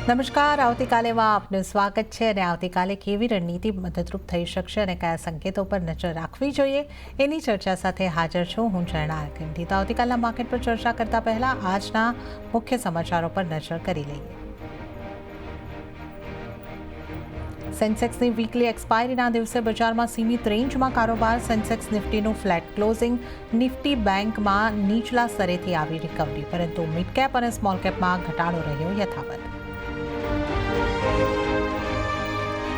નમસ્કાર, આવતીકાલેમાં આપનું સ્વાગત છે અને આવતીકાલે કેવી રણનીતિ મદદરૂપ થઈ શકશે અને કયા સંકેતો પર નજર રાખવી જોઈએ એની ચર્ચા સાથે હાજર છું હું ઝરણા આરકંડી. તો આવતીકાલના માર્કેટ પર ચર્ચા કરતા પહેલા આજના મુખ્ય સમાચારો પર નજર કરી લઈએ. સેન્સેક્સની વીકલી એક્સપાયરીના દિવસે બજારમાં સીમિત રેન્જમાં કારોબાર. સેન્સેક્સ નિફ્ટીનું ફ્લેટ ક્લોઝિંગ. નિફ્ટી બેંકમાં નીચલા સ્તરેથી આવી રિકવરી, પરંતુ મિડ કેપ અને સ્મોલ કેપમાં ઘટાડો રહ્યો યથાવત.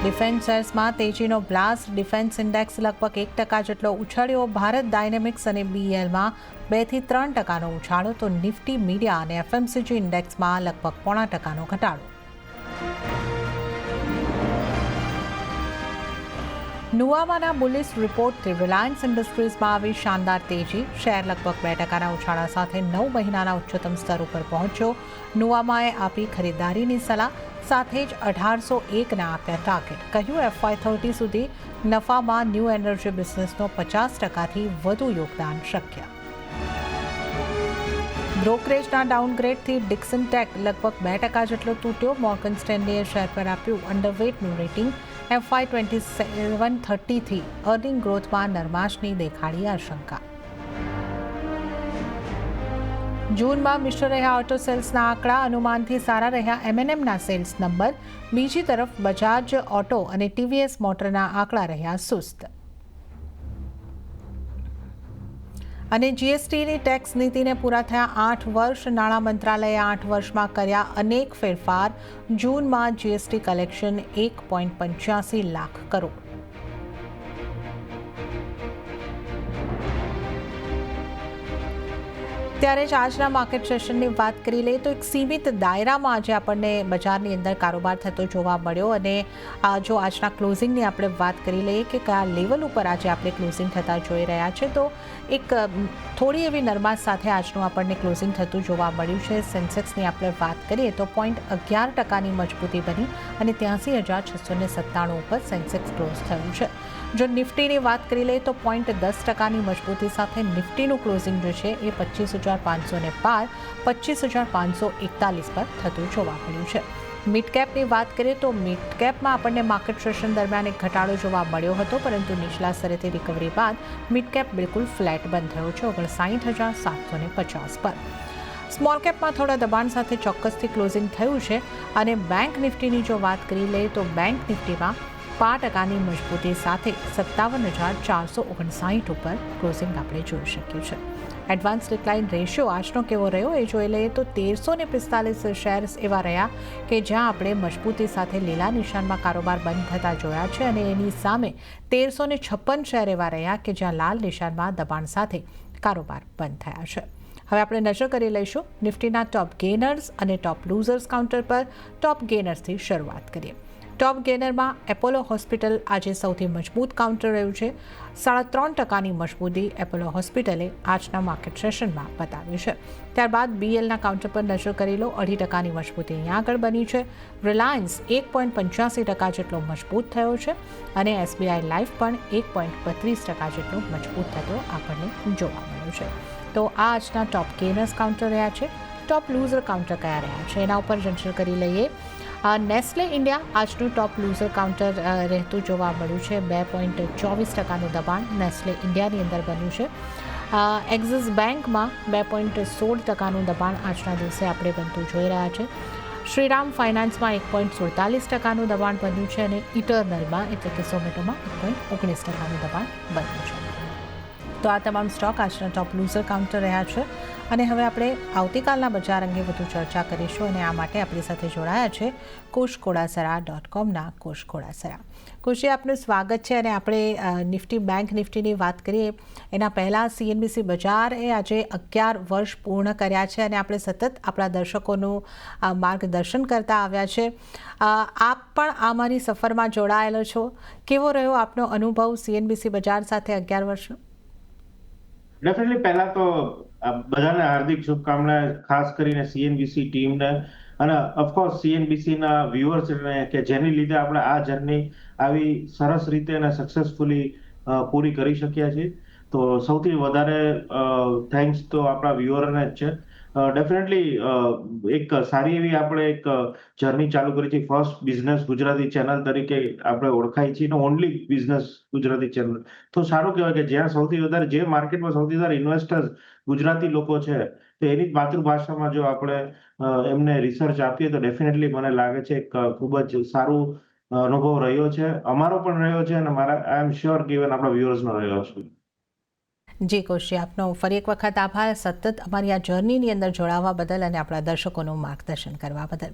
ડિફેન્સ શેર્સમાં તેજીનો બ્લાસ્ટ. ડિફેન્સ ઇન્ડેક્સ લગભગ 1% જેટલો ઉછળ્યો. ભારત ડાયનેમિક્સ અને બીઈએલમાં 2 થી 3% ઉછાળો, તો નિફ્ટી મીડિયા અને એફએમસીજી ઇન્ડેક્સમાં લગભગ 0.5% ઘટાડો. નુવામાના બુલિશ રિપોર્ટથી રિલાયન્સ ઇન્ડસ્ટ્રીઝમાં આવી શાનદાર તેજી. શેર લગભગ 2% ઉછાળા સાથે 9 મહિનાના ઉચ્ચતમ સ્તર ઉપર પહોંચ્યો. નુવામાએ આપી ખરીદારીની સલાહ, સાથે જ 1801ના આપ્યા ટાર્ગેટ. કહ્યું FY30 સુધી નફામાં ન્યૂ એનર્જી બિઝનેસનો 50%થી વધુ યોગદાન શક્ય. બ્રોકરેજના ડાઉનગ્રેડથી ડિક્સન ટેક લગભગ 2% જેટલો તૂટ્યો. મોર્ગન સ્ટેનલીએ શેર પર આપ્યું અંડરવેટનું રેટિંગ. FY27-30થી અર્નિંગ ગ્રોથમાં નરમાશની દેખાડી આશંકા. જૂનમાં મિશ્ર રહ્યા ઓટો સેલ્સના આંકડા. અનુમાનથી સારા રહ્યા M&Mના સેલ્સ નંબર. બીજી તરફ બજાજ ઓટો અને TVS મોટરના આંકડા રહ્યા સુસ્ત. અને GSTની ટેક્સ નીતિને પૂરા થયા 8 વર્ષ. નાણાં મંત્રાલયે 8 વર્ષમાં કર્યા અનેક ફેરફાર. જૂનમાં GST કલેક્શન 1.85 લાખ કરોડ. ત્યારે જ આજના માર્કેટ સેશનની વાત કરી લઈએ તો એક સીમિત દાયરામાં આજે આપણને બજારની અંદર કારોબાર થતો જોવા મળ્યો. અને જો આજના ક્લોઝિંગની આપણે વાત કરી લઈએ કે કયા લેવલ ઉપર આજે આપણે ક્લોઝિંગ થતા જોઈ રહ્યા છે, તો એક થોડી એવી નરમાશ સાથે આજનું આપણને ક્લોઝિંગ થતું જોવા મળ્યું છે. સેન્સેક્સની આપણે વાત કરીએ તો 0.11%ની મજબૂતી બની અને 83,697 ઉપર સેન્સેક્સ ક્લોઝ થયું છે. જો નિફ્ટીની વાત કરી લઈએ તો 0.10%ની મજબૂતી સાથે નિફ્ટીનું ક્લોઝિંગ જે છે એ 25,500 ને પાર 25,541 પર થતું જોવા મળ્યું છે. મિડ કેપની વાત કરીએ તો મિડ કેપમાં આપણને માર્કેટ સેશન દરમિયાન એક ઘટાડો જોવા મળ્યો હતો, પરંતુ નીચલા સ્તરેથી રિકવરી બાદ મિડ કેપ બિલકુલ ફ્લેટ બંધ થયો છે 59,750 પર. સ્મોલ કેપમાં થોડા દબાણ સાથે ચોક્કસથી ક્લોઝિંગ થયું છે. અને બેંક નિફ્ટીની જો વાત કરી લઈએ તો બેંક નિફ્ટીમાં 5%ની મજબૂતી સાથે 57,459 ઉપર ક્લોઝિંગ આપણે જોઈ શકીએ છીએ. એડવાન્સ ડિક્લાઇન રેશિયો આજનો કેવો રહ્યો એ જોઈ લઈએ તો 1345 શેર્સ એવા રહ્યા કે જ્યાં આપણે મજબૂતી સાથે લીલા નિશાનમાં કારોબાર બંધ થતા જોયા છે, અને એની સામે 1356 શેર એવા રહ્યા કે જ્યાં લાલ નિશાનમાં દબાણ સાથે કારોબાર બંધ થયા છે. હવે આપણે નજર કરી લઈશું નિફ્ટીના ટોપ ગેનર્સ અને ટોપ લૂઝર્સ કાઉન્ટર પર. ટોપ ગેનર્સથી શરૂઆત કરીએ. ટોપ ગેનરમાં એપોલો હોસ્પિટલ આજે સૌથી મજબૂત કાઉન્ટર રહ્યું છે. 3.5%ની મજબૂતી એપોલો હોસ્પિટલે આજના માર્કેટ સેશનમાં બતાવી છે. ત્યારબાદ BLના કાઉન્ટર પર નજર કરી લો. 2.5%ની મજબૂતી અહીંયા આગળ બની છે. રિલાયન્સ 1.85% જેટલો મજબૂત થયો છે અને SBI લાઈફ પણ 1.32% જેટલો મજબૂત થતો આપણને જોવા મળ્યો છે. તો આ આજના ટોપ ગેનર્સ કાઉન્ટર રહ્યા છે. ટોપ લૂઝર કાઉન્ટર કયા રહ્યા છે એના ઉપર નજર કરી લઈએ. નેસ્લે ઇન્ડિયા આજનું ટોપ લૂઝર કાઉન્ટર રહેતું જોવા મળ્યું છે. 2.24%નું દબાણ નેસ્લે ઇન્ડિયાની અંદર બન્યું છે. એક્સિસ બેંકમાં 2.16%નું દબાણ આજના દિવસે આપણે બનતું જોઈ રહ્યા છે. શ્રીરામ ફાઇનાન્સમાં 1.47%નું દબાણ બન્યું છે અને ઇટરનલમાં એટલે કે ઝોમેટોમાં 1.19%નું દબાણ બન્યું છે. તો આ તમામ સ્ટોક આજના ટોપ લૂઝર કાઉન્ટર રહ્યા છે. અને હવે આપણે આવતીકાલના બજાર અંગે વધુ ચર્ચા કરીશું, અને આ માટે આપણી સાથે જોડાયા છે koshkodasara.comના કોશ કોડાસરા. કોશી, આપનું સ્વાગત છે. અને આપણે નિફ્ટી બેંક નિફ્ટીની વાત કરીએ એના પહેલાં CNBC બજાર એ આજે 11 વર્ષ પૂર્ણ કર્યા છે અને આપણે સતત આપણા દર્શકોનું માર્ગદર્શન કરતા આવ્યા છે. આપ પણ અમારી સફરમાં જોડાયેલો છો. કેવો રહ્યો આપનો અનુભવ CNBC બજાર સાથે 11 વર્ષનો? ડેફિનેટલી પહેલા તો બધાને હાર્દિક શુભકામના, ખાસ કરીને CNBC ટીમને અને ઓફકોર્સ CNBCના વ્યુઅર્સને કે જેની લીધે આપણે આ જર્ની આવી સરસ રીતે અને સક્સેસફુલી પૂરી કરી શક્યા છીએ. તો સૌથી વધારે થેન્ક્સ તો આપણા વ્યુઅરને જ છે. ડેફિનેટલી એક સારી એવી આપણે એક જર્ની ચાલુ કરી છે. ફર્સ્ટ બિઝનેસ ગુજરાતી ચેનલ તરીકે આપણે ઓળખાય છીએ ને ઓનલી બિઝનેસ ગુજરાતી ચેનલ. તો સારું કહેવાય કે જ્યાં સૌથી વધારે જે માર્કેટમાં સૌથી વધારે ઇન્વેસ્ટર્સ ગુજરાતી લોકો છે, તો એની જ માતૃભાષામાં જો આપણે એમને રિસર્ચ આપીએ તો ડેફિનેટલી મને લાગે છે એક ખૂબ જ સારું અનુભવ રહ્યો છે. અમારો પણ રહ્યો છે અને આઈ એમ શ્યોર કે ઇવન આપણા વ્યુઅર્સનો રહ્યો છે. જી કૌશિક, આપનો ફરી એક વખત આભાર સતત અમારી આ જર્નીની અંદર જોડાવા બદલ અને આપણા દર્શકોનું માર્ગદર્શન કરવા બદલ.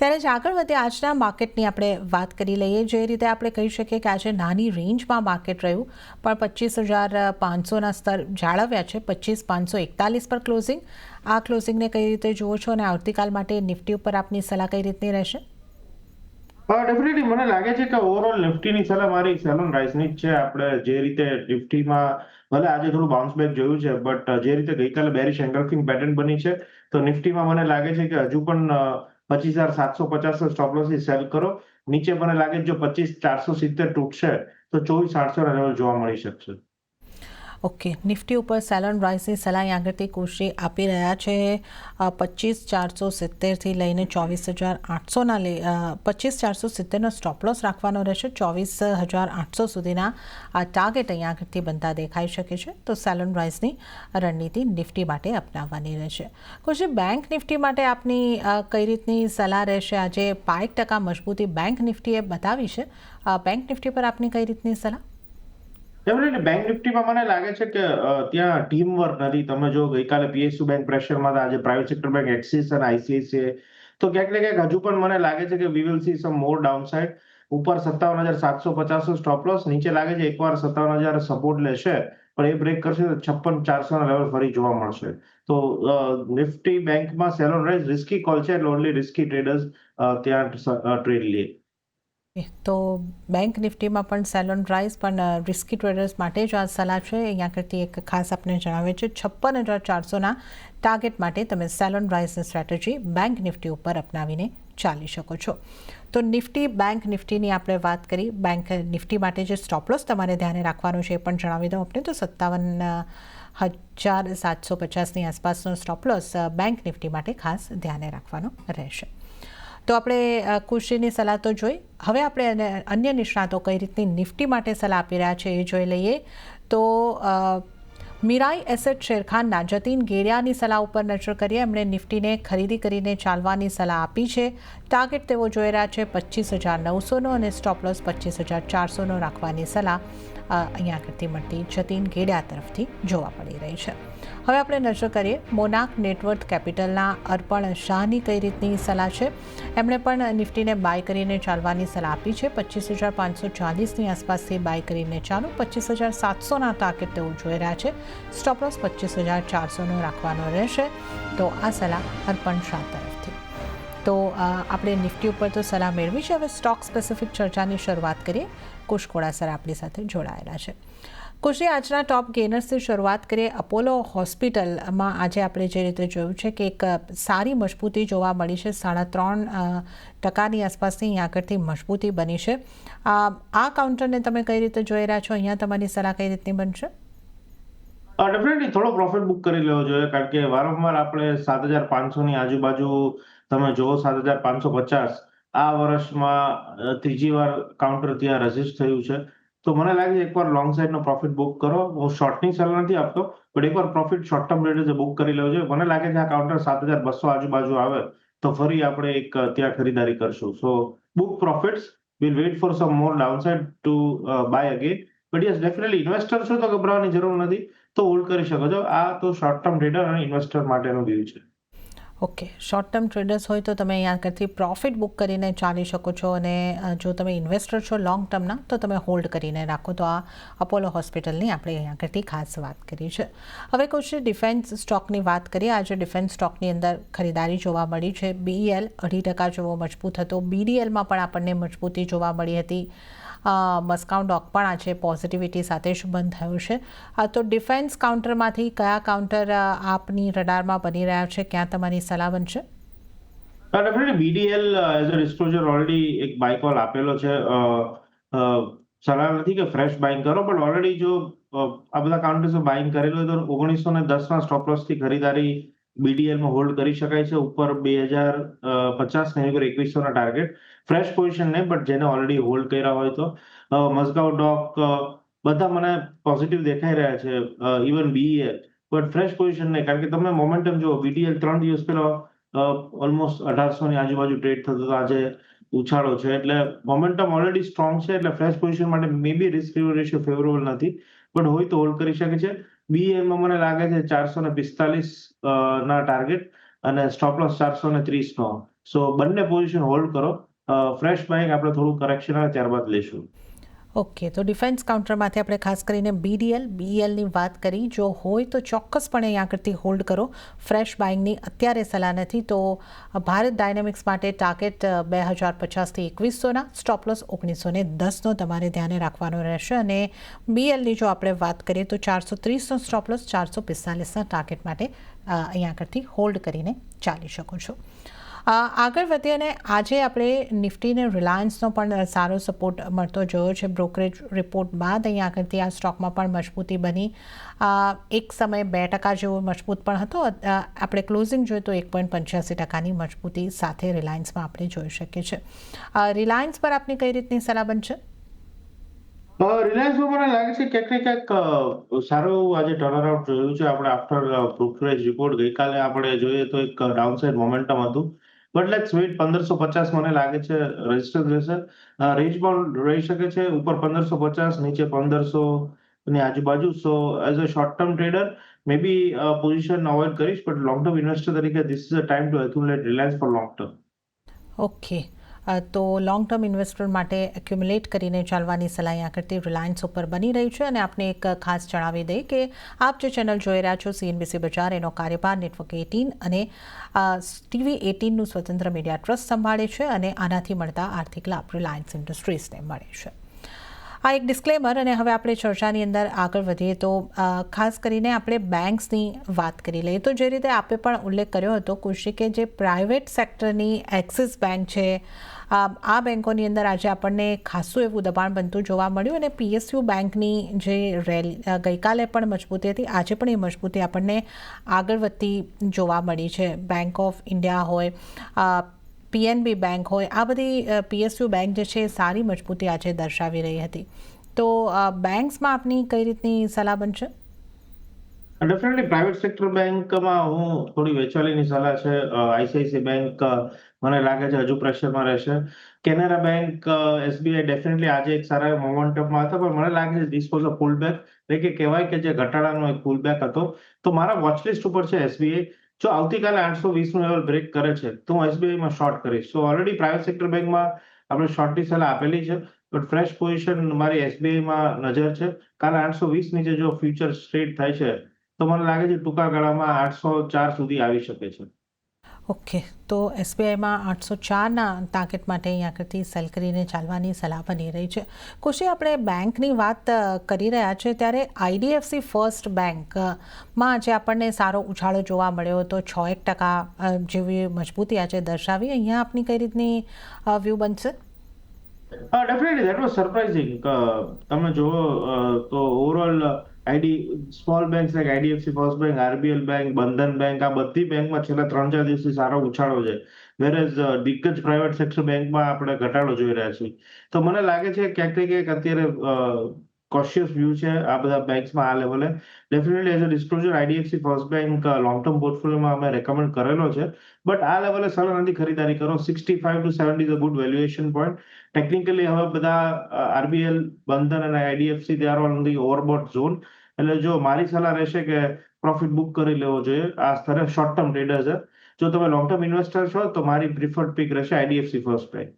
ત્યારે જ આગળ વધે આજના માર્કેટની આપણે વાત કરી લઈએ. જે રીતે આપણે કહી શકીએ કે આજે નાની રેન્જમાં માર્કેટ રહ્યું, પણ 25,500ના સ્તર જાળવ્યા છે. 25,541 પર ક્લોઝિંગ. આ ક્લોઝિંગને કઈ રીતે જુઓ છો અને આવતીકાલ માટે નિફ્ટી ઉપર આપની સલાહ કઈ રીતની રહેશે? ડેફિનેટલી મને લાગે છે કે ઓવરઓલ નિફ્ટીની સલાહ મારી સેલોન રાઇઝની જ છે. આપણે જે રીતે નિફ્ટીમાં ભલે આજે થોડું બાઉન્સ બેક જોયું છે, બટ જે રીતે ગઈકાલે બેરિશ એન્ગલ્ફિંગ પેટર્ન બની છે, તો નિફ્ટીમાં મને લાગે છે કે હજુ પણ 25,750 સ્ટોપ લોસથી સેલ કરો. નીચે મને લાગે છે જો 25,470 તૂટશે તો 24,800 લેવલ જોવા મળી શકશે. ઓકે, નિફ્ટી ઉપર સેલોન રાઇઝની સલાહ આગળથી કૌશિક આપી રહ્યા છે. 25,470થી લઈને 24,800ના 25,470નો સ્ટોપ લોસ રાખવાનો રહેશે. 24,800 સુધીના આ ટાર્ગેટ અહીંયા આગળથી બનતા દેખાઈ શકે છે. તો સેલોન રાઇઝની રણનીતિ નિફ્ટી માટે અપનાવવાની રહેશે. કૌશિક, બેંક નિફ્ટી માટે આપની કઈ રીતની સલાહ રહેશે? આજે 5% મજબૂતી બેંક નિફ્ટીએ બતાવી છે. બેંક નિફ્ટી પર આપની કઈ રીતની સલાહ? ડેફિનેટલી બેંક નિફ્ટીમાં મને લાગે છે કે ત્યાં ટીમ વર્ક નથી. તમે જો ગઈકાલે પીએસયુ બેંક પ્રેશરમાં હતા, આજે પ્રાઇવેટ સેક્ટર બેંક એક્સિસ અને આઈસીઆઈસીઆઈ, તો ક્યાંક ને ક્યાંક હજુ પણ મને લાગે છે કે we will see sum more downside. ઉપર 57,750 સ્ટોપ લોસ, નીચે લાગે છે એકવાર 57,000 સપોર્ટ લેશે, પણ એ બ્રેક કરશે તો 56,400 ના લેવલ ફરી જોવા મળશે. તો નિફ્ટી બેંકમાં સેલોન રાઇઝ રિસ્કી કોલ છે, એટલે ઓનલી રિસ્કી ટ્રેડર્સ ત્યાં ટ્રેડ લે. તો બેંક નિફ્ટીમાં પણ સેલોન રાઇઝ પણ રિસ્કી ટ્રેડર્સ માટે જ આ સલાહ છે. અહીંયા કરતી એક ખાસ આપણે જણાવે છે 56,400ના ટાર્ગેટ માટે તમે સેલોન રાઇઝની સ્ટ્રેટેજી બેંક નિફ્ટી ઉપર અપનાવીને ચાલી શકો છો. તો નિફ્ટી બેંક નિફ્ટીની આપણે વાત કરી. બેંક નિફ્ટી માટે જે સ્ટોપ લોસ તમારે ધ્યાને રાખવાનું છે એ પણ જણાવી દઉં આપણે. તો 57,750ની આસપાસનો સ્ટોપ લોસ બેંક નિફ્ટી માટે ખાસ ધ્યાને રાખવાનો રહેશે. તો આપણે કુશીની સલાહ તો જોઈ. હવે આપણે અન્ય નિષ્ણાતો કઈ રીતની નિફ્ટી માટે સલાહ આપી રહ્યા છે એ જોઈ લઈએ. તો મીરાઈ એસેટ શેરખાનના જતીન ગેડિયાની સલાહ ઉપર નજર કરીએ. એમણે નિફ્ટીને ખરીદી કરીને ચાલવાની સલાહ આપી છે. ટાર્ગેટ તેઓ જોઈ રહ્યા છે 25,900નો અને સ્ટોપ લોસ 25,400નો રાખવાની સલાહ અહીંયા આગળથી મળતી જતીન ગેડિયા તરફથી જોવા મળી રહી છે. હવે આપણે નજર કરીએ મોનાક નેટવર્થ કેપિટલના અર્પણ શાહની કઈ રીતની સલાહ છે. એમણે પણ નિફ્ટીને બાય કરીને ચાલવાની સલાહ આપી છે. 25,540ની આસપાસથી બાય કરીને ચાલો. 25,700ના ટાર્ગેટ તેઓ જોઈ રહ્યા છે. સ્ટોપ લોસ 25,400નો રાખવાનો રહેશે. તો આ સલાહ અર્પણ શાહ તરફથી. તો આપણે નિફ્ટી ઉપર તો સલાહ મેળવી છે. હવે સ્ટોક સ્પેસિફિક ચર્ચાની શરૂઆત કરીએ. કુશ કોડાસર આપણી સાથે જોડાયેલા છે. કુશી, આજના ટોપ ગેનર્સથી શરૂઆત કરીએ. અપોલો હોસ્પિટલમાં આજે આપણે જે રીતે જોયું છે કે એક સારી મજબૂતી જોવા મળી છે. 3.5% આસપાસની અહીં આગળથી મજબૂતી બની છે. આ કાઉન્ટરને તમે કઈ રીતે જોઈ રહ્યા છો? અહીંયા તમારી સલાહ કઈ રીતની બનશે? ડેફિનેટલી થોડો પ્રોફિટ બુક કરી લેવો જોઈએ, કારણ કે વારંવાર આપણે 7,500ની આજુબાજુ તમે જુઓ, 7,550 આ વર્ષમાં ત્રીજી વાર કાઉન્ટર ત્યાં રેઝિસ્ટ થયું છે. તો મને લાગે છે એકવાર લોંગ સાઈડનો પ્રોફિટ બુક કરો. હું શોર્ટની સલાહ નથી આપતો, પણ એકવાર પ્રોફિટ શોર્ટ ટર્મ રેટે બુક કરી લેવો જોઈએ. મને લાગે છે આ કાઉન્ટર 7,200 આજુબાજુ આવે તો ફરી આપણે એક ત્યાં ખરીદારી કરશું. So book profits, will wait for some more downside to buy again. But yes, definitely investor છો તો ગભરાવાની જરૂર નથી, તો હોલ્ડ કરી શકો છો. આ તો શોર્ટ ટર્મ ટ્રેડર અને ઇન્વેસ્ટર માટેનો વ્યૂ છે. ઓકે, શોર્ટ ટર્મ ટ્રેડર્સ હોય તો તમે અહીંયા આગળથી પ્રોફિટ બુક કરીને ચાલી શકો છો. અને જો તમે ઇન્વેસ્ટર છો લોંગ ટર્મના તો તમે હોલ્ડ કરીને રાખો. તો આ અપોલો હોસ્પિટલની આપણે અહીંયા આગળથી ખાસ વાત કરી છે. હવે કુછ ડિફેન્સ સ્ટોકની વાત કરીએ. આજે ડિફેન્સ સ્ટોકની અંદર ખરીદારી જોવા મળી છે. બીઈએલ 2.5% જેવો મજબૂત હતો. બીડીએલમાં પણ આપણને મજબૂતી જોવા મળી હતી. મસ્કાઉ ડોક પણ આજે પોઝિટિવિટી સાથે જ બંધ થયું છે. તો ડિફેન્સ કાઉન્ટરમાંથી કયા કાઉન્ટર આપની રડારમાં બની રહ્યા છે? ક્યાં તમારી સલાહ બનશે? Definitely BDL as a disclosure already એક બાય કોલ આપેલો છે. સલાહ નથી કે ફ્રેશ બાઇંગ કરો, પણ ઓલરેડી જો આ બધા કાઉન્ટર્સ બાઇંગ કરેલું હોય તો 1910ના સ્ટોપ લોસથી ખરીદારી બીડીએલમાં હોલ્ડ કરી શકાય છે ઉપર 2050 ને ઉપર 2100ના ટાર્ગેટ. ફ્રેશ પોઝિશન નહીં, બટ જેને ઓલરેડી હોલ્ડ કર્યા હોય તો મઝગાઉ ડોક બધા મને પોઝિટિવ દેખાઈ રહ્યા છે, even BEL. But fresh position નહીં, કારણ કે તમે મોમેન્ટમ જુઓ, બીડીએલ 3 દિવસ પહેલા ઓલમોસ્ટ 1800 ની આજુબાજુ ટ્રેડ થતો હતો, આજે ઉછાળો છે. એટલે મોમેન્ટમ ઓલરેડી સ્ટ્રોંગ છે, એટલે ફ્રેશ પોઝિશન માટે મે બી રિસ્ક રિવોર્ડ રેશિયો ફેવરેબલ નથી, પણ હોય તો હોલ્ડ કરી શકે છે. બીએલમાં મને લાગે છે 445 ના ટાર્ગેટ અને સ્ટોપ લોસ 430 નો. સો બંને પોઝિશન હોલ્ડ કરો. ફ્રેશ બાઇંગ આપણે થોડું કરેક્શન આવે ત્યારબાદ લેશું. ઓકે, તો ડિફેન્સ કાઉન્ટરમાંથી આપણે ખાસ કરીને બીઈએલની વાત કરી. જો હોય તો ચોક્કસપણે અહીંયા આગળથી હોલ્ડ કરો. ફ્રેશ બાઇંગની અત્યારે સલાહ નથી. તો ભારત ડાયનેમિક્સ માટે ટાર્ગેટ 2050થી 2100ના, સ્ટોપ લોસ 1910નો તમારે ધ્યાને રાખવાનો રહેશે. અને બીએલની જો આપણે વાત કરીએ તો 430નો સ્ટોપ લોસ, 445ના ટાર્ગેટ માટે અહીંયા આગળથી હોલ્ડ કરીને ચાલી શકો છો. આગળ વધીએ અને આજે આપણે નિફ્ટીને રિલાયન્સનો પણ સારો સપોર્ટ મળતો જોયો છે. બ્રોકરેજ રિપોર્ટ બાદ અહીંયા આગળથી આ સ્ટોકમાં પણ મજબૂતી બની. એક સમયે 2% જેવો મજબૂત પણ હતો. આપણે ક્લોઝિંગ જોઈએ તો 1.85% મજબૂતી સાથે રિલાયન્સમાં આપણે જોઈ શકીએ છીએ. રિલાયન્સ પર આપની કઈ રીતની સલાહ બનશે? રિલાયન્સમાં મને લાગે છે ક્યાંક ને ક્યાંક સારું આજે ટર્નઅરાઉન્ડ જોયું છે. આપણે આફ્ટર બ્રોકરેજ રિપોર્ટ ગઈકાલે આપણે જોઈએ તો એક ડાઉનસાઇડ મોમેન્ટમ હતું, બટ લેટ્સ વેઇટ. 1550 મને લાગે છે રેઝિસ્ટન્સ રહેશે, રેન્જ બાઉન્ડ રહી શકે છે. ઉપર 1550, નીચે 1500 ની આજુબાજુ. So as a short term trader may be position avoid કરીશ, બટ લોંગ ટર્મ ઇન્વેસ્ટર તરીકે this is a time to accumulate Reliance for long term. Okay, તો લોંગ ટર્મ ઇન્વેસ્ટર માટે એક્યુમ્યુલેટ કરીને ચાલવાની સલાહ અહીંયા કરતી રિલાયન્સ ઉપર બની રહી છે. અને આપને એક ખાસ જણાવી દઈએ કે આપ જે ચેનલ જોઈ રહ્યા છો CNBC બજાર, એનો કાર્યભાર નેટવર્ક 18 અને TV 18નું સ્વતંત્ર મીડિયા ટ્રસ્ટ સંભાળે છે. અને આનાથી મળતા આર્થિક લાભ રિલાયન્સ ઇન્ડસ્ટ્રીઝને મળે છે. આ એક ડિસ્ક્લેમર. અને હવે આપણે ચર્ચાની અંદર આગળ વધીએ તો ખાસ કરીને આપણે બેન્ક્સની વાત કરી લઈએ. તો જે રીતે આપે પણ ઉલ્લેખ કર્યો હતો કુશી, કે જે પ્રાઇવેટ સેક્ટરની એક્સિસ બેંક છે, આ બેન્કોની અંદર આજે આપણને ખાસું એવું દબાણ બનતું જોવા મળ્યું. અને PSU બેંકની જે ગઈકાલે પણ મજબૂતી હતી, આજે પણ એ મજબૂતી આપણને આગળ વધતી જોવા મળી છે. બેંક ઓફ ઇન્ડિયા હોય, PNB બેંક હોય, આ બધી PSU બેંક જે છે સારી મજબૂતી આજે દર્શાવી રહી હતી. તો બેંક્સમાં આપની કઈ રીતની સલાહ બનશે? ડેફિનેટલી પ્રાઇવેટ સેક્ટર બેંકમાં હું થોડી વેચવાલીની સલાહ છે. ICICI બેંક મને લાગે છે હજુ પ્રેશરમાં રહેશે. કેનેરા બેંક, SBI ડેફિનેટલી આજે એક સારા મોમેન્ટમમાં હતા, પણ મને લાગે છે ધીસ વોઝ અ પુલબેક, એટલે કે કહેવાય કે જે ઘટાડાનો એક પુલબેક હતો. તો મારા વોચલિસ્ટ ઉપર છે SBI. જો આવતીકાલે 820 નું લેવલ બ્રેક કરે છે તો હું SBI માં શોર્ટ કરીશ. સો ઓલરેડી પ્રાઇવેટ સેક્ટર બેંકમાં આપણે શોર્ટની સલાહ આપેલી છે, બટ ફ્રેશ પોઝિશન મારી SBI માં નજર છે. કાલે 820 નીચે જો ફ્યુચર ટ્રેડ થાય છે તો મને લાગે છે ટૂંકા ગાળામાં 804 સુધી આવી શકે છે. ઓકે, તો SBIમાં 804ના ટાર્ગેટ માટે અહીંયા આગળથી સેલ કરીને ચાલવાની સલાહ બની રહી છે. કુશી, આપણે બેંકની વાત કરી રહ્યા છે ત્યારે IDFC ફર્સ્ટ બેંકમાં આજે આપણને સારો ઉછાળો જોવા મળ્યો હતો. 6% જેવી મજબૂતી આજે દર્શાવી. અહીંયા આપની કઈ રીતની વ્યૂ બનશે? Definitely, that was surprising. તમે જુઓ તો overall small banks like IDFC first bank, RBL bank, બંધન બેંક, આ બધી બેંકમાં છેલ્લા 3-4 દિવસથી સારો ઉછાળો છે. વેરેઝ દિગ્ગજ પ્રાઇવેટ સેક્ટર બેંકમાં આપણે ઘટાડો જોઈ રહ્યા છીએ. તો મને લાગે છે ક્યાંક ને ક્યાંક અત્યારે કોશિયસ વ્યૂ છે આ બધા બેંક્સમાં આ લેવલે. Definitely as a disclosure IDFC first bank long term પોર્ટફોલિયોમાં અમે રેકમેન્ડ કરેલો છે, બટ આ લેવલે સલાહ નથી ખરીદારી કરો. 65 to 70 is a good valuation point. Technically હવે બધા RBL, બંધન અને IDFC they are on the overbought zone. એટલે જો મારી સલાહ રહેશે કે પ્રોફિટ બુક કરી લેવો જોઈએ આ સ્તરે. શોર્ટ ટર્મ ટ્રેડર છે. જો તમે લોંગ ટર્મ ઇન્વેસ્ટર છો તો મારી પ્રિફર્ડ પિક રહેશે IDFC ફર્સ્ટ બેંક.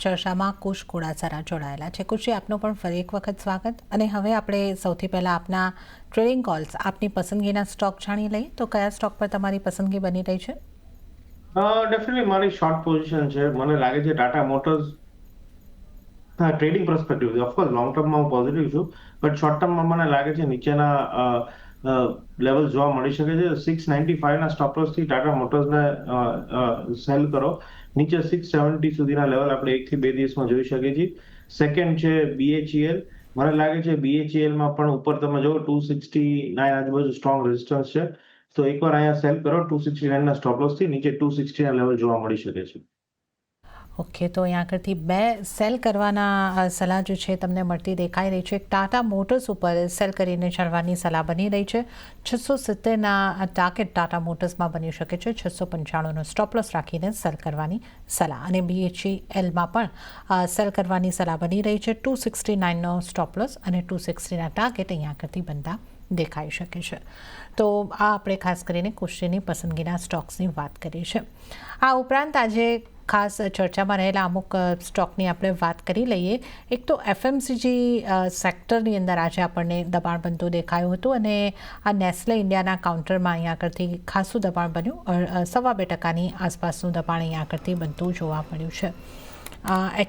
ચર્ચામાં કુશ કુડાસરા જોડાયેલા છે. કુશી, આપનું પણ ફરી એક વખત સ્વાગત. અને હવે આપણે સૌથી પહેલાં આપના ટ્રેડિંગ કોલ્સ, આપની પસંદગીના સ્ટોક જાણી લઈએ. તો કયા સ્ટોક પર તમારી પસંદગી બની રહી છે? ડેફિનેટલી મારી શોર્ટ પોઝિશન છે. મને લાગે છે Tata motors trading perspective, of course long ટર્મમાં હું પોઝિટિવ છું, બટ શોર્ટ ટર્મમાં મને લાગે છે નીચેના લેવલ જોવા મળી શકે છે. 695ના સ્ટોપ લોસથી ટાટા મોટર્સને સેલ કરો. નીચે 670 સુધીના લેવલ આપણે 1 થી 2 દિવસમાં જોઈ શકીએ છીએ. સેકન્ડ છે BHEL. મને લાગે છે BHELમાં પણ ઉપર તમે જો 269 આજુબાજુ સ્ટ્રોંગ રેઝિસ્ટન્સ છે. તો એકવાર અહીંયા સેલ કરો 269 ના સ્ટોપ લોસ થી નીચે 260 ના લેવલ જોવા મળી શકે છે. ઓકે, તો અહીંયા આગળથી બે સેલ કરવાના સલાહ જે છે તમને મળતી દેખાઈ રહી છે. ટાટા મોટર્સ ઉપર સેલ કરીને ચડવાની સલાહ બની રહી છે. 670ના ટાર્ગેટ ટાટા મોટર્સમાં બની શકે છે. 695નો સ્ટોપ લોસ રાખીને સેલ કરવાની સલાહ, અને BHELમાં પણ સેલ કરવાની સલાહ બની રહી છે. 269નો સ્ટોપ લોસ અને 260ના ટાર્ગેટ અહીંયા આગળથી બનતા દેખાઈ શકે છે. તો આ આપણે ખાસ કરીને કુશતીની પસંદગીના સ્ટોક્સની વાત કરી છે. આ ઉપરાંત આજે ખાસ ચર્ચામાં રહેલા અમુક સ્ટોકની આપણે વાત કરી લઈએ. એક તો FMCG સેક્ટરની અંદર આજે આપણને દબાણ બનતું દેખાયું હતું, અને આ નેસ્લે ઇન્ડિયાના કાઉન્ટરમાં અહીંયા આગળથી ખાસું દબાણ બન્યું. 2.25% આસપાસનું દબાણ અહીંયા આગળથી બનતું જોવા મળ્યું છે.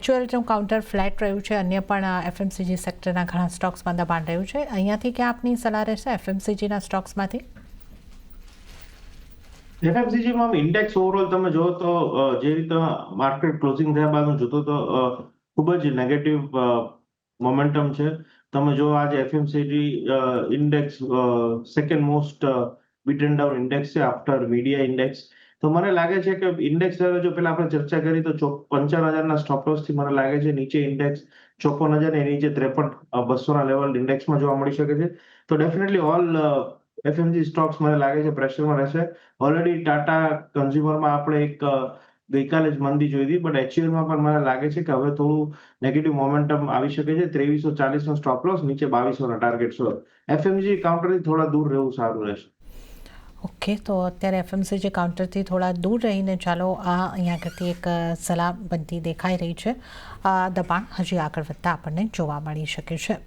HULનું કાઉન્ટર ફ્લેટ રહ્યું છે. અન્ય પણ FMCG સેક્ટરના ઘણા સ્ટોક્સમાં દબાણ રહ્યું છે. અહીંયાથી ક્યાં આપની સલાહ રહેશે FMCGના સ્ટોક્સમાંથી? FMCG માં ઇન્ડેક્સ ઓવરઓલ તમે જો તો જે રીતે માર્કેટ ક્લોઝિંગ થયા બાદ હું જોતો તો ખૂબ જ નેગેટિવ મોમેન્ટમ છે. તમે જો આજે FMCG index second most beaten down index છે આફ્ટર મીડિયા ઇન્ડેક્સ. તો મને લાગે છે કે ઇન્ડેક્સ જો પેલા આપણે ચર્ચા કરી તો 55,000ના સ્ટોપ લોસ થી મને લાગે છે નીચે ઇન્ડેક્સ 54,000 ને નીચે 53,200 ના લેવલ ઇન્ડેક્સમાં જોવા મળી શકે છે. તો ડેફિનેટલી ઓલ FMCG સ્ટોક્સ મને લાગે છે પ્રેશરમાં રહેશે. ઓલરેડી ટાટા કન્ઝ્યુમરમાં આપણે એક ગઈકાલે જ મંદી જોઈ હતી, બટ HULમાં પણ મને લાગે છે કે હવે થોડું નેગેટિવ મોમેન્ટમ આવી શકે છે. 2340નો સ્ટોપ લોસ, નીચે 2200ના ટાર્ગેટ. FMCG કાઉન્ટરથી થોડા દૂર રહેવું સારું રહેશે. ઓકે, તો અત્યારે FMCG કાઉન્ટરથી થોડા દૂર રહીને ચાલો આ અહીંયા આગળથી એક સલાહ બનતી દેખાઈ રહી છે. દબાણ હજી આગળ વધતા આપણને જોવા મળી શકે છે.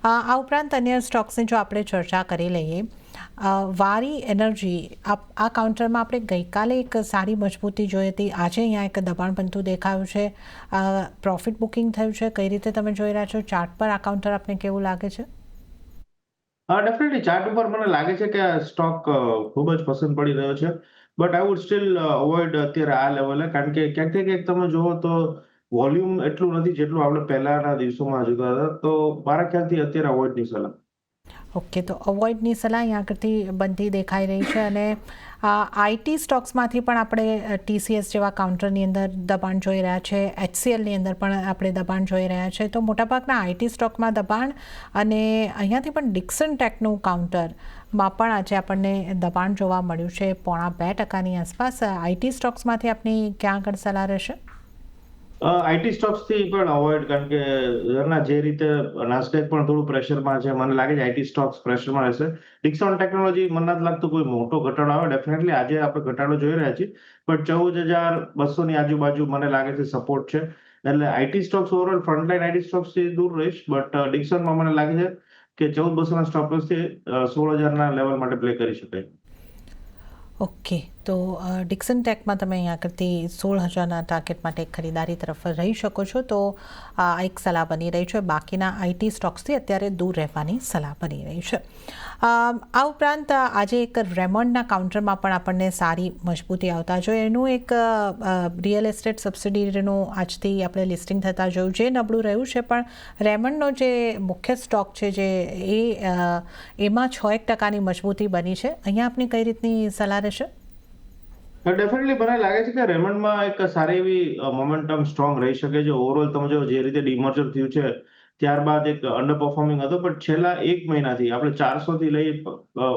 આ ઉપરાંત અન્ય સ્ટોક્સની જો આપણે ચર્ચા કરી લઈએ, વારી એનર્જી, આ કાઉન્ટરમાં આપણે ગઈકાલે એક સારી મજબૂતી જોઈ હતી. આજે અહીંયા એક દબાણ બનતું દેખાયું છે. પ્રોફિટ બુકિંગ થયું છે. કઈ રીતે તમે જોઈ રહ્યા છો ચાર્ટ પર? આ કાઉન્ટર આપને કેવું લાગે છે? ડેફિનેટલી ચાર્ટ ઉપર મને લાગે છે કે આ સ્ટોક ખૂબ જ પસંદ પડી રહ્યો છે, but I would steel avoid અત્યારે આ લેવલે, કારણ કે ક્યાંક ને ક્યાંક તમે જુઓ તો વોલ્યુમ એટલું નથી જેટલું આપણે પહેલાના દિવસોમાં જોતા હતા. તો મારા ખ્યાલથી અત્યારે અવોઇડની સલાહ. ઓકે, તો અવોઇડની સલાહ અહીંયા આગળથી બનતી દેખાઈ રહી છે. અને IT સ્ટોક્સમાંથી પણ આપણે TCS જેવા કાઉન્ટરની અંદર દબાણ જોઈ રહ્યા છે. HCLની અંદર પણ આપણે દબાણ જોઈ રહ્યા છે. તો મોટાભાગના IT સ્ટોકમાં દબાણ, અને અહીંયાથી પણ ડિક્સન ટેકનું કાઉન્ટરમાં પણ આજે આપણને દબાણ જોવા મળ્યું છે 0.5% આસપાસ. IT સ્ટોક્સમાંથી આપની ક્યાં આગળ સલાહ રહેશે? IT સ્ટોક્સથી પણ અવોઇડ, કારણ કે જે રીતે નાસ્ડેક પણ થોડું પ્રેશરમાં છે, મને લાગે છે IT સ્ટોક્સ પ્રેશરમાં રહેશે. ડિક્સોન ટેકનોલોજી મને નથી લાગતું કોઈ મોટો ઘટાડો આવે. ડેફિનેટલી આજે આપણે ઘટાડો જોઈ રહ્યા છીએ, બટ 14,200ની આજુબાજુ મને લાગે છે સપોર્ટ છે. એટલે IT stocks overall frontline IT સ્ટોક્સથી દૂર રહીશ, બટ ડિક્સનમાં મને લાગે છે કે 14,200ના સ્ટોપ લોસથી 16,000ના લેવલ માટે પ્લે કરી શકાય. ઓકે, તો ડિક્સન ટેકમાં તમે અહીંયા આગળથી 16,000ના ટાર્ગેટ માટે ખરીદારી તરફ રહી શકો છો. તો આ એક સલાહ બની રહી છે. બાકીના IT સ્ટોક્સથી અત્યારે દૂર રહેવાની સલાહ બની રહી છે. આ ઉપરાંત આજે એક રેમન્ડના કાઉન્ટરમાં પણ આપણને સારી મજબૂતી આવતા જોઈએ. એનું એક રિયલ એસ્ટેટ સબસિડીરીનું આજથી આપણે લિસ્ટિંગ થતા જોયું, જે નબળું રહ્યું છે. પણ રેમન્ડનો જે મુખ્ય સ્ટોક છે, જે એમાં 6% મજબૂતી બની છે. અહીંયા આપની કઈ રીતની સલાહ રહેશે? ડેફિનેટલી મને લાગે છે કે રેમન્ડમાં એક સારી એવી મોમેન્ટમ સ્ટ્રોંગ રહી શકે છે. ઓવરઓલ તમે જો જે રીતે ડિમર્જર થયું છે ત્યારબાદ એક અંડર પરફોર્મિંગ હતો, પણ છેલ્લા એક મહિનાથી આપણે 400 થી લઈ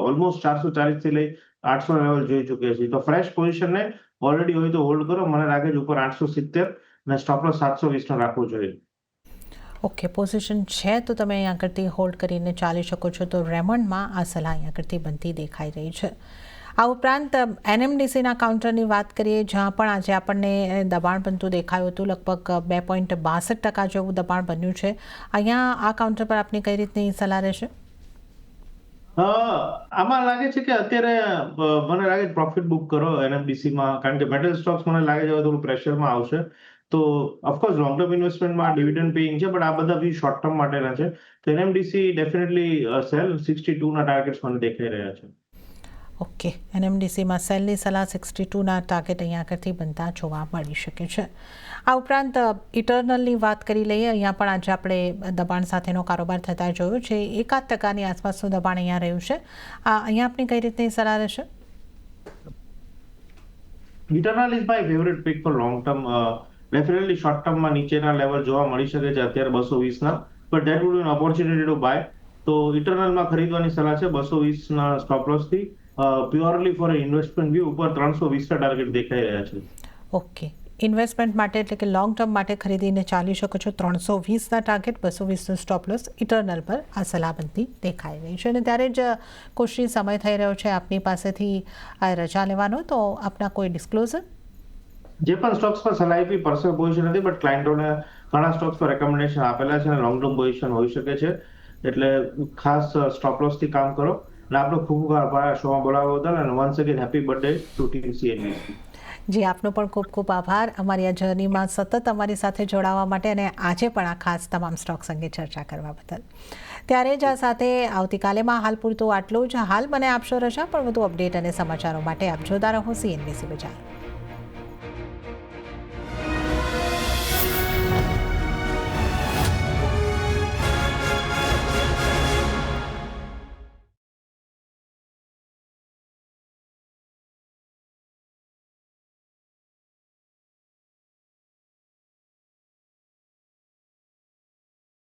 ઓલમોસ્ટ 440 થી લઈ 800 લેવલ જોઈ ચૂક્યા છીએ. તો ફ્રેશ પોઝિશનને ઓલરેડી હોય તો હોલ્ડ કરો. મને લાગે છે ઉપર 870 અને સ્ટોપ લોસ 720નો રાખવો જોઈએ. ઓકે, પોઝિશન છે તો તમે અહીં આગળથી હોલ્ડ કરીને ચાલી શકો છો. તો રેમન્ડમાં આ સલાહ અહીં આગળથી બનતી દેખાઈ રહી છે. આ ઉપરાંત NMDCના કાઉન્ટરની વાત કરીએ, જ્યાં પણ આજે આપણને દબાણ બનતું દેખાયું હતું. લગભગ 2.62% જેવું દબાણ બન્યું છે. અહીંયા આ કાઉન્ટર પર આપની કઈ રીતની સલાહ રહેશે? આમાં લાગે છે કે અત્યારે મને લાગે છે પ્રોફિટ બુક કરો NMDCમાં, કારણ કે મેટલ સ્ટોક્સ મને લાગે છે થોડું પ્રેશરમાં આવશે. તો ઓફકોર્સ લોંગ ટર્મ ઇન્વેસ્ટમેન્ટમાં ડિવિડન્ડ પેઇંગ છે, પણ આ બધા બી શોર્ટ ટર્મ માટેના છે. તો NMDC ડેફિનેટલી સેલ 62ના ટાર્ગેટ્સ મને દેખાઈ રહ્યા છે. ઓકે, NMDCમાં સેલની સલાહ 62ના ટાર્ગેટ અહીંયા આગળથી બનતા જોવા મળી શકે છે. આ ઉપરાંત ઇટરનલની વાત કરી લઈએ. અહીંયા પણ આજે આપણે દબાણ સાથેનો કારોબાર થતા જોયો છે. 1% આસપાસનું દબાણ અહીંયા રહ્યું છે. અહીંયા આપની કઈ રીતની સલાહ રહેશે? Eternal is my favourite pick for long term. Definitely short ટર્મમાં નીચેના લેવલ જોવા મળી શકે છે અત્યારે 220 ના, but that would an opportunity to buy. તો ઇટરનલમાં ખરીદવાની સલાહ છે 220 ના સ્ટોપ લોસ થી. પ્યોરલી ફોર ઇન્વેસ્ટમેન્ટ વ્યૂ ઉપર 320 ના ટાર્ગેટ દેખાઈ રહ્યા છે. ઓકે, ઇન્વેસ્ટમેન્ટ માટે એટલે કે લોંગ ટર્મ માટે ખરીદીને ચાલી શકો છો 320ના ટાર્ગેટ, 220નો સ્ટોપ લોસ ઇટરનલ પર આ સલાહબંધી દેખાઈ રહી છે. અને ત્યારે જ કુશી સમય થઈ રહ્યો છે આપની પાસેથી આ રજા લેવાનો, તો આપના કોઈ ડિસ્ક્લોઝર? જે પણ સ્ટોક્સ પર સલાહ આપી પર્સનલ પોઝિશન નથી, બટ ક્લાયન્ટોને ઘણા સ્ટોક્સ પર રેકમેન્ડેશન આપેલા છે અને લોંગ ટર્મ પોઝિશન હોઈ શકે છે. એટલે ખાસ સ્ટોપ લોસ થી કામ કરો. અને આપનો ખૂબ ખૂબ આભાર શોમાં બોલાવવા બદલ, અને once again happy birthday to team CNBC. જી, આપનો પણ ખૂબ ખૂબ આભાર અમારી આ જર્નીમાં સતત અમારી સાથે જોડાવા માટે, અને આજે પણ આ ખાસ તમામ સ્ટોક્સ અંગે ચર્ચા કરવા બદલ. ત્યારે જ આ સાથે આવતીકાલેમાં હાલ પૂરતું આટલું જ. હાલ મને આપશો રજા, પણ વધુ અપડેટ અને સમાચારો માટે આપ જોતા રહો CNBC બજાર.